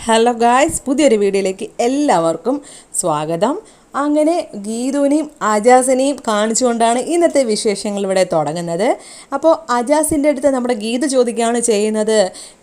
Hello guys, പുതിയൊരു വീഡിയോയിലേക്ക് എല്ലാവർക്കും സ്വാഗതം. അങ്ങനെ ഗീതുവിനെയും അജാസിനെയും കാണിച്ചുകൊണ്ടാണ് ഇന്നത്തെ വിശേഷങ്ങൾ ഇവിടെ തുടങ്ങുന്നത്. അപ്പോൾ അജാസിൻ്റെ അടുത്ത് നമ്മുടെ ഗീതു ചോദിക്കുകയാണ് ചെയ്യുന്നത്,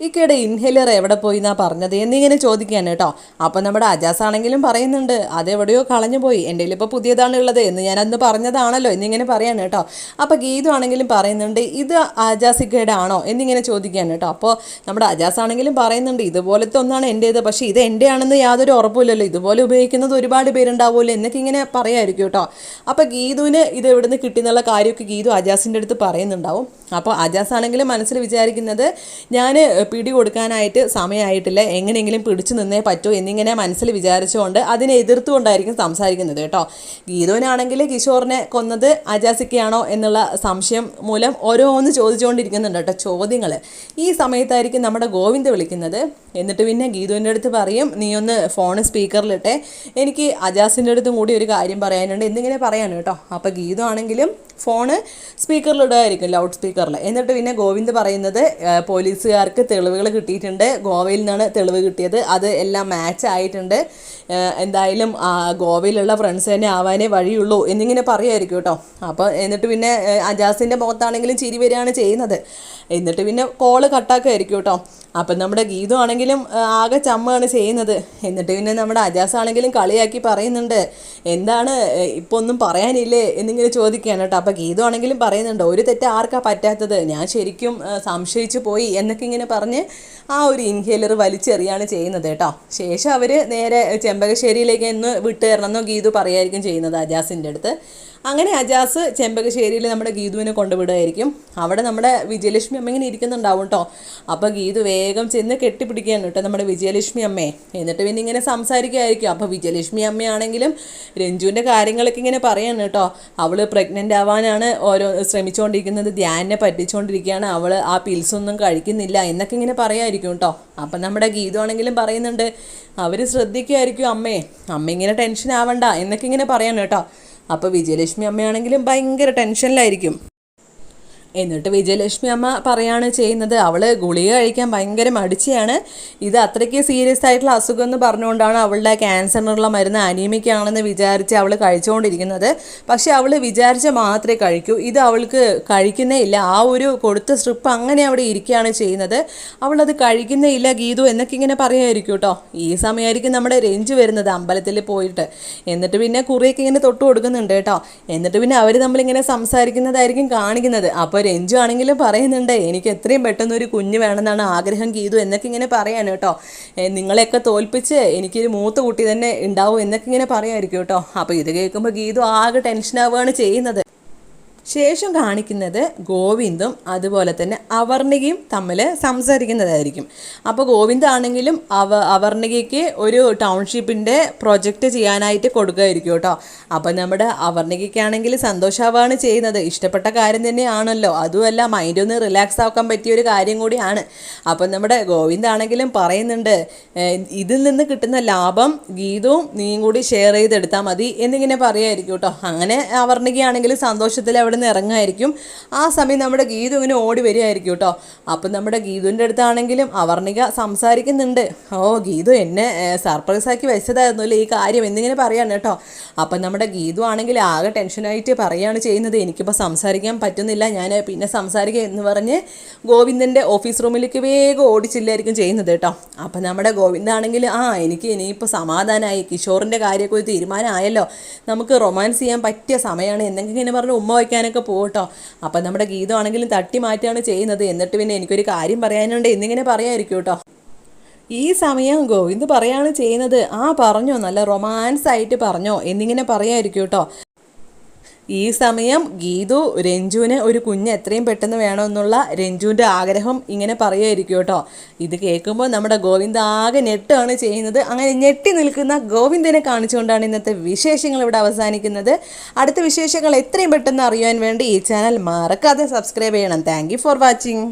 ഇക്കയുടെ ഇൻഹേലർ എവിടെ പോയി എന്നാണ് പറഞ്ഞത് എന്നിങ്ങനെ ചോദിക്കുകയാണ് കേട്ടോ. അപ്പോൾ നമ്മുടെ അജാസ് ആണെങ്കിലും പറയുന്നുണ്ട്, അതെവിടെയോ കളഞ്ഞു പോയി, എൻ്റെ കയ്യിൽ ഇപ്പോൾ പുതിയതാണ് ഉള്ളത് എന്ന് ഞാൻ അന്ന് പറഞ്ഞതാണല്ലോ എന്നിങ്ങനെ പറയാണ് കേട്ടോ. അപ്പോൾ ഗീതു ആണെങ്കിലും പറയുന്നുണ്ട്, ഇത് അജാസിക്കയുടെ ആണോ എന്നിങ്ങനെ ചോദിക്കുകയാണ് കേട്ടോ. അപ്പോൾ നമ്മുടെ അജാസ് ആണെങ്കിലും പറയുന്നുണ്ട്, ഇതുപോലത്തെ ഒന്നാണ് എൻ്റേത്, പക്ഷേ ഇത് എൻ്റെ ആണെന്ന് യാതൊരു ഉറപ്പില്ലല്ലോ, ഇതുപോലെ ഉപയോഗിക്കുന്നത് ഒരുപാട് പേരുണ്ടാവുമല്ലോ എന്നൊക്കെ ഇങ്ങനെ പറയായിരിക്കും കേട്ടോ. അപ്പോൾ ഗീതുവിന് ഇത് എവിടുന്ന് കിട്ടിയെന്നുള്ള കാര്യമൊക്കെ ഗീതു അജാസിൻ്റെ അടുത്ത് പറയുന്നുണ്ടാവും. അപ്പോൾ അജാസ് ആണെങ്കിലും മനസ്സിൽ വിചാരിക്കുന്നത്, ഞാൻ പിടി കൊടുക്കാനായിട്ട് സമയമായിട്ടില്ല, എങ്ങനെയെങ്കിലും പിടിച്ചു നിന്നേ പറ്റൂ എന്നിങ്ങനെ മനസ്സിൽ വിചാരിച്ചുകൊണ്ട് അതിനെ എതിർത്തുകൊണ്ടായിരിക്കും സംസാരിക്കുന്നത് കേട്ടോ. ഗീതുവിനാണെങ്കിൽ കിഷോറിനെ കൊന്നത് അജാസിക്കയാണോ എന്നുള്ള സംശയം മൂലം ഓരോന്ന് ചോദിച്ചുകൊണ്ടിരിക്കുന്നുണ്ട് കേട്ടോ, ചോദ്യങ്ങൾ. ഈ സമയത്തായിരിക്കും നമ്മുടെ ഗോവിന്ദ് വിളിക്കുന്നത്. എന്നിട്ട് പിന്നെ ഗീതുവിൻ്റെ അടുത്ത് പറയും, നീ ഒന്ന് ഫോൺ സ്പീക്കറിലിട്ടെ, എനിക്ക് അജാസിൻ്റെ അടുത്തും കൂടി ഒരു കാര്യം പറയാനുണ്ട് എന്നിങ്ങനെ പറയാണ് കേട്ടോ. അപ്പോൾ ഗീതു ആണെങ്കിലും ഫോണ് സ്പീക്കറിലിടുകയായിരിക്കും, ലൗഡ് സ്പീക്കറിൽ. എന്നിട്ട് പിന്നെ ഗോവിന്ദ് പറയുന്നത്, പോലീസുകാർക്ക് തെളിവുകൾ കിട്ടിയിട്ടുണ്ട്, ഗോവയിൽ നിന്നാണ് തെളിവ് കിട്ടിയത്, അത് എല്ലാം മാച്ച് ആയിട്ടുണ്ട്, എന്തായാലും ഗോവയിലുള്ള ഫ്രണ്ട്സ് തന്നെ ആവാനേ വഴിയുള്ളൂ എന്നിങ്ങനെ പറയുമായിരിക്കും കേട്ടോ. അപ്പോൾ എന്നിട്ട് പിന്നെ അജാസിൻ്റെ മുഖത്താണെങ്കിലും ചിരി വരികയാണ് ചെയ്യുന്നത്. എന്നിട്ട് പിന്നെ കോള് കട്ടാക്കുമായിരിക്കും കേട്ടോ. അപ്പം നമ്മുടെ ഗീതു ആണെങ്കിലും ആകെ ചമ്മയാണ് ചെയ്യുന്നത്. എന്നിട്ട് പിന്നെ നമ്മുടെ അജാസ് ആണെങ്കിലും കളിയാക്കി പറയുന്നുണ്ട്, എന്താണ് ഇപ്പോൾ ഒന്നും പറയാനില്ലേ എന്നിങ്ങനെ ചോദിക്കുകയാണ് കേട്ടോ. അപ്പോൾ ഗീതു ആണെങ്കിലും പറയുന്നുണ്ട്, ഒരു തെറ്റ് ആർക്കാ പറ്റാത്തത്, ഞാൻ ശരിക്കും സംശയിച്ചു പോയി എന്നൊക്കെ ഇങ്ങനെ പറഞ്ഞ് ആ ഒരു ഇൻഹേലർ വലിച്ചെറിയാണ് ചെയ്യുന്നത് കേട്ടോ. ശേഷം അവർ നേരെ ചെമ്പകശ്ശേരിയിലേക്ക് എന്ന് വിട്ടു തരണമെന്നോ ഗീതു പറയായിരിക്കും ചെയ്യുന്നത് അജാസിൻ്റെ അടുത്ത്. അങ്ങനെ അജാസ് ചെമ്പകശ്ശേരിയിൽ നമ്മുടെ ഗീതുവിനെ കൊണ്ടുവിടുമായിരിക്കും. അവിടെ നമ്മുടെ വിജയലക്ഷ്മി അമ്മ ഇങ്ങനെ ഇരിക്കുന്നുണ്ടാവും കേട്ടോ. അപ്പോൾ ഗീതു വേഗം ചെന്ന് കെട്ടിപ്പിടിക്കുകയാണ് കേട്ടോ നമ്മുടെ വിജയലക്ഷ്മി അമ്മയെ. എന്നിട്ട് പിന്നെ ഇങ്ങനെ സംസാരിക്കുകയായിരിക്കും. അപ്പോൾ വിജയലക്ഷ്മി അമ്മയാണെങ്കിലും രഞ്ജുവിൻ്റെ കാര്യങ്ങളൊക്കെ ഇങ്ങനെ പറയാണ് കേട്ടോ. അവൾ പ്രഗ്നൻ്റ് ആവാനാണ് ശ്രമിച്ചുകൊണ്ടിരിക്കുന്നത്, ധ്യാനെ പറ്റിച്ചുകൊണ്ടിരിക്കുകയാണ്, അവൾ ആ പിൽസൊന്നും കഴിക്കുന്നില്ല എന്നൊക്കെ ഇങ്ങനെ പറയായിരിക്കും കേട്ടോ. അപ്പം നമ്മുടെ ഗീതു ആണെങ്കിലും പറയുന്നുണ്ട്, അവർ ശ്രദ്ധിക്കുമായിരിക്കും അമ്മ ഇങ്ങനെ ടെൻഷൻ ആവണ്ട എന്നൊക്കെ ഇങ്ങനെ പറയാണ് കേട്ടോ. അപ്പോൾ വിജയലക്ഷ്മി അമ്മയാണെങ്കിലും ഭയങ്കര ടെൻഷനിലായിരിക്കും. എന്നിട്ട് വിജയലക്ഷ്മി അമ്മ പറയാണ് ചെയ്യുന്നത്, അവൾ ഗുളിക കഴിക്കാൻ ഭയങ്കര മടിച്ചാണ്, ഇത് അത്രയ്ക്ക് സീരിയസ് ആയിട്ടുള്ള അസുഖം എന്ന് പറഞ്ഞുകൊണ്ടാണ് അവളുടെ ക്യാൻസറിനുള്ള മരുന്ന് അനീമിക്കാണെന്ന് വിചാരിച്ച് അവൾ കഴിച്ചുകൊണ്ടിരിക്കുന്നത്. പക്ഷേ അവൾ വിചാരിച്ച മാത്രമേ കഴിക്കൂ, ഇത് അവൾക്ക് കഴിക്കുന്നേ ഇല്ല, ആ ഒരു കൊടുത്ത സ്ട്രിപ്പ് അങ്ങനെ അവിടെ ഇരിക്കുകയാണ് ചെയ്യുന്നത്, അവളത് കഴിക്കുന്നേ ഇല്ല ഗീതു എന്നൊക്കെ ഇങ്ങനെ പറയുമായിരിക്കും കേട്ടോ. ഈ സമയമായിരിക്കും നമ്മുടെ രഞ്ജു വരുന്നത് അമ്പലത്തിൽ പോയിട്ട്. എന്നിട്ട് പിന്നെ കുറിയൊക്കെ ഇങ്ങനെ തൊട്ട് കൊടുക്കുന്നുണ്ട് കേട്ടോ. എന്നിട്ട് പിന്നെ അവർ തമ്മിലിങ്ങനെ സംസാരിക്കുന്നതായിരിക്കും കാണിക്കുന്നത്. അപ്പോൾ രഞ്ജു ആണെങ്കിലും പറയുന്നുണ്ട്, എനിക്ക് എത്രയും പെട്ടെന്ന് ഒരു കുഞ്ഞ് വേണമെന്നാണ് ആഗ്രഹം ഗീതു എന്നൊക്കെ ഇങ്ങനെ പറയാണ് കേട്ടോ. നിങ്ങളെയൊക്കെ തോൽപ്പിച്ച് എനിക്കൊരു മൂത്ത കുട്ടി തന്നെ ഉണ്ടാവും എന്നൊക്കെ ഇങ്ങനെ പറയായിരിക്കും കേട്ടോ. അപ്പോൾ ഇത് കേൾക്കുമ്പോൾ ഗീതു ആകെ ടെൻഷനാവുകയാണ് ചെയ്യുന്നത്. ശേഷം കാണിക്കുന്നത് ഗോവിന്ദും അതുപോലെ തന്നെ അവർണികയും തമ്മിൽ സംസാരിക്കുന്നതായിരിക്കും. അപ്പോൾ ഗോവിന്ദാണെങ്കിലും അവർണികയ്ക്ക് ഒരു ടൗൺഷിപ്പിൻ്റെ പ്രൊജക്റ്റ് ചെയ്യാനായിട്ട് കൊടുക്കുകയായിരിക്കും കേട്ടോ. അപ്പോൾ നമ്മുടെ അവർണികയ്ക്കാണെങ്കിൽ സന്തോഷമാവാണ് ചെയ്യുന്നത്, ഇഷ്ടപ്പെട്ട കാര്യം തന്നെയാണല്ലോ, അതുമല്ല മൈൻഡൊന്ന് റിലാക്സ് ആക്കാൻ പറ്റിയൊരു കാര്യം കൂടിയാണ്. അപ്പം നമ്മുടെ ഗോവിന്ദാണെങ്കിലും പറയുന്നുണ്ട്, ഇതിൽ നിന്ന് കിട്ടുന്ന ലാഭം ഗീതവും നീയും കൂടി ഷെയർ ചെയ്തെടുത്താൽ മതി എന്നിങ്ങനെ പറയുമായിരിക്കും കേട്ടോ. അങ്ങനെ അവർണികയാണെങ്കിലും സന്തോഷത്തിൽ അവിടെ നിന്ന് ഇറങ്ങുമായിരിക്കും. ആ സമയം നമ്മുടെ ഗീതു ഇങ്ങനെ ഓടി വരികയായിരിക്കും കേട്ടോ. അപ്പം നമ്മുടെ ഗീതുവിൻ്റെ അടുത്താണെങ്കിലും അവർണിക സംസാരിക്കുന്നുണ്ട്, ഓ ഗീതു എന്നെ സർപ്രൈസാക്കി വെച്ചതായിരുന്നു അല്ലേ ഈ കാര്യം എന്നിങ്ങനെ പറയാണ് കേട്ടോ. അപ്പം നമ്മുടെ ഗീതു ആണെങ്കിൽ ആകെ ടെൻഷനായിട്ട് പറയുകയാണ് ചെയ്യുന്നത്, എനിക്കിപ്പോൾ സംസാരിക്കാൻ പറ്റുന്നില്ല, ഞാൻ പിന്നെ സംസാരിക്കുക എന്ന് പറഞ്ഞ് ഗോവിന്ദൻ്റെ ഓഫീസ് റൂമിലേക്ക് വേഗം ഓടിച്ചില്ലായിരിക്കും ചെയ്യുന്നത് കേട്ടോ. അപ്പം നമ്മുടെ ഗോവിന്ദാണെങ്കിൽ, എനിക്ക് ഇനിയിപ്പോൾ സമാധാനമായി, കിഷോറിൻ്റെ കാര്യമൊക്കെ ഒരു തീരുമാനമായല്ലോ, നമുക്ക് റൊമാൻസ് ചെയ്യാൻ പറ്റിയ സമയമാണ് എന്നൊക്കെ ഇങ്ങനെ പറഞ്ഞ് ഉമ്മ വയ്ക്കാനൊക്കെ പോകട്ടോ. അപ്പം നമ്മുടെ ഗീതു ആണെങ്കിലും തട്ടി മാറ്റുകയാണ് ചെയ്യുന്നത്. എന്നിട്ട് പിന്നെ എനിക്കൊരു കാര്യം പറയാനുണ്ട് എന്നിങ്ങനെ പറയായിരിക്കും കേട്ടോ. ഈ സമയം ഗോവിന്ദ് പറയാണ് ചെയ്യുന്നത്, പറഞ്ഞോ, നല്ല റൊമാൻസ് ആയിട്ട് പറഞ്ഞോ എന്നിങ്ങനെ പറയായിരിക്കും കേട്ടോ. ഈ സമയം ഗീതു രഞ്ജുവിന് ഒരു കുഞ്ഞ് എത്രയും പെട്ടെന്ന് വേണമെന്നുള്ള രഞ്ജുവിൻ്റെ ആഗ്രഹം ഇങ്ങനെ പറയുമായിരിക്കും കേട്ടോ. ഇത് കേൾക്കുമ്പോൾ നമ്മുടെ ഗോവിന്ദ് ആകെ ഞെട്ടാണ് ചെയ്യുന്നത്. അങ്ങനെ ഞെട്ടി നിൽക്കുന്ന ഗോവിന്ദനെ കാണിച്ചുകൊണ്ടാണ് ഇന്നത്തെ വിശേഷങ്ങൾ ഇവിടെ അവസാനിക്കുന്നത്. അടുത്ത വിശേഷങ്ങൾ എത്രയും പെട്ടെന്ന് അറിയാൻ വേണ്ടി ഈ ചാനൽ മറക്കാതെ സബ്സ്ക്രൈബ് ചെയ്യണം. Thank you for watching.